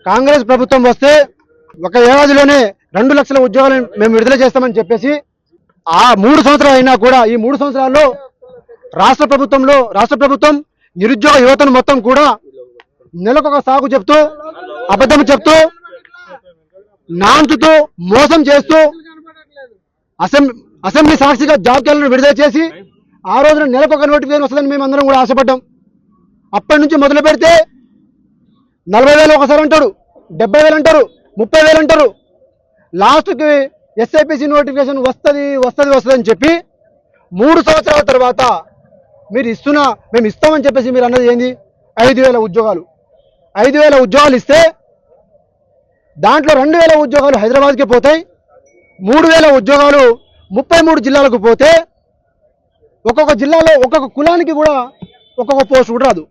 కాంగ్రెస్ ప్రభుత్వం వస్తే ఒక ఏడాదిలోనే 2 లక్షల ఉద్యోగాలు మేము విడుదల చేస్తామని చెప్పేసి ఆ 3 సంవత్సరాలు అయినా కూడా ఈ 3 సంవత్సరాల్లో రాష్ట్ర ప్రభుత్వం నిరుద్యోగ యువతను మొత్తం కూడా నెలకొక సాగు చెప్తూ అబద్ధం చెప్తూ నాంచుతూ మోసం చేస్తూ అసెంబ్లీ సాక్షిగా జాబ్ క్యాలెండర్ విడుదల చేసి ఆ రోజున నెలకొక నోటిఫికేషన్ వస్తుందని మేము అందరం కూడా ఆశపడ్డాం. అప్పటి నుంచి మొదలు పెడితే 40,000 ఒకసారి అంటాడు, 70,000 అంటారు, 30,000 అంటారు. లాస్ట్కి ఎస్ఐపిసి నోటిఫికేషన్ వస్తుంది అని చెప్పి 3 సంవత్సరాల తర్వాత మేము ఇస్తామని చెప్పేసి మీరు అన్నది ఏంది? 5,000 ఉద్యోగాలు. 5,000 ఉద్యోగాలు ఇస్తే దాంట్లో 2,000 ఉద్యోగాలు హైదరాబాద్కి పోతాయి, 3,000 ఉద్యోగాలు 33 జిల్లాలకు పోతే ఒక్కొక్క జిల్లాలో ఒక్కొక్క కులానికి కూడా ఒక్కొక్క పోస్ట్ కూడా రాదు.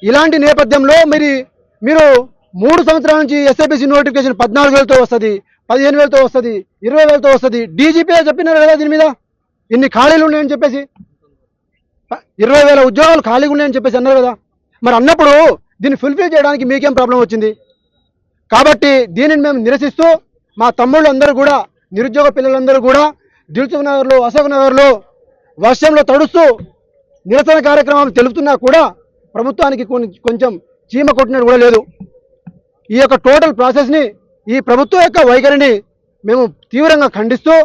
ఇలాంటి నేపథ్యంలో మీరు 3 సంవత్సరాల నుంచి ఎస్ఐపిసి నోటిఫికేషన్ 14,000తో వస్తుంది, 15,000తో వస్తుంది, 20,000తో వస్తుంది. డీజీపీ చెప్పినారు కదా దీని మీద ఇన్ని ఖాళీలు ఉన్నాయని చెప్పేసి, 20,000 ఉద్యోగాలు ఖాళీగా ఉన్నాయని చెప్పేసి అన్నారు కదా. మరి అన్నప్పుడు దీన్ని ఫుల్ఫిల్ చేయడానికి మీకేం ప్రాబ్లం వచ్చింది? కాబట్టి దీనిని మేము నిరసిస్తూ మా తమ్ముళ్ళు అందరూ కూడా, నిరుద్యోగ పిల్లలందరూ కూడా దిల్సుఖ్ నగర్లో, అశోక్ నగర్లో వర్షంలో తడుస్తూ నిరసన కార్యక్రమం తెలుపుతున్నా కూడా ప్రభుత్వానికి కొంచెం చీమ కొట్టినట్టు కూడా లేదు. ఈ యొక్క టోటల్ ప్రాసెస్ని, ఈ ప్రభుత్వం యొక్క వైఖరిని మేము తీవ్రంగా ఖండిస్తూ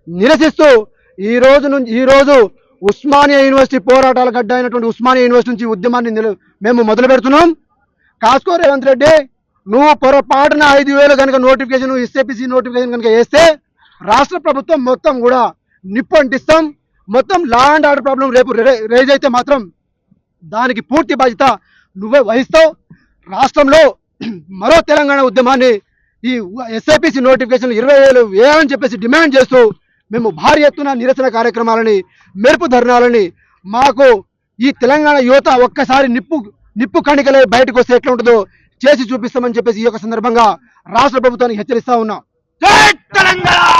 నిరసిస్తూ ఈరోజు ఉస్మానియా యూనివర్సిటీ పోరాటాల గడ్డ అయినటువంటి ఉస్మానియా యూనివర్సిటీ నుంచి ఉద్యమాన్ని మేము మొదలు పెడుతున్నాం. కాస్కో రేవంత్ రెడ్డి, నువ్వు పొరపాటున 5,000 కనుక నోటిఫికేషన్ ఎస్ఐపిసి నోటిఫికేషన్ కనుక వేస్తే రాష్ట్ర ప్రభుత్వం మొత్తం కూడా నిప్పు అంటిస్తాం. మొత్తం లా అండ్ ఆర్డర్ ప్రాబ్లం రేపు రేజ్ అయితే మాత్రం దానికి పూర్తి బాధ్యత నువ్వే వహిస్తావు. రాష్ట్రంలో మరో తెలంగాణ ఉద్యమాన్ని ఈ ఎస్ఐపిసి నోటిఫికేషన్ 20,000 వేయాలని చెప్పేసి డిమాండ్ చేస్తూ మేము భారీ ఎత్తున నిరసన కార్యక్రమాలని, మెరుపు ధర్నాలని, మాకు ఈ తెలంగాణ యువత ఒక్కసారి నిప్పు కణికలై బయటకు వస్తే ఎట్లా ఉంటుందో చేసి చూపిస్తామని చెప్పేసి ఈ యొక్క సందర్భంగా రాష్ట్ర ప్రభుత్వానికి హెచ్చరిస్తా ఉన్నాం. జై తెలంగాణ.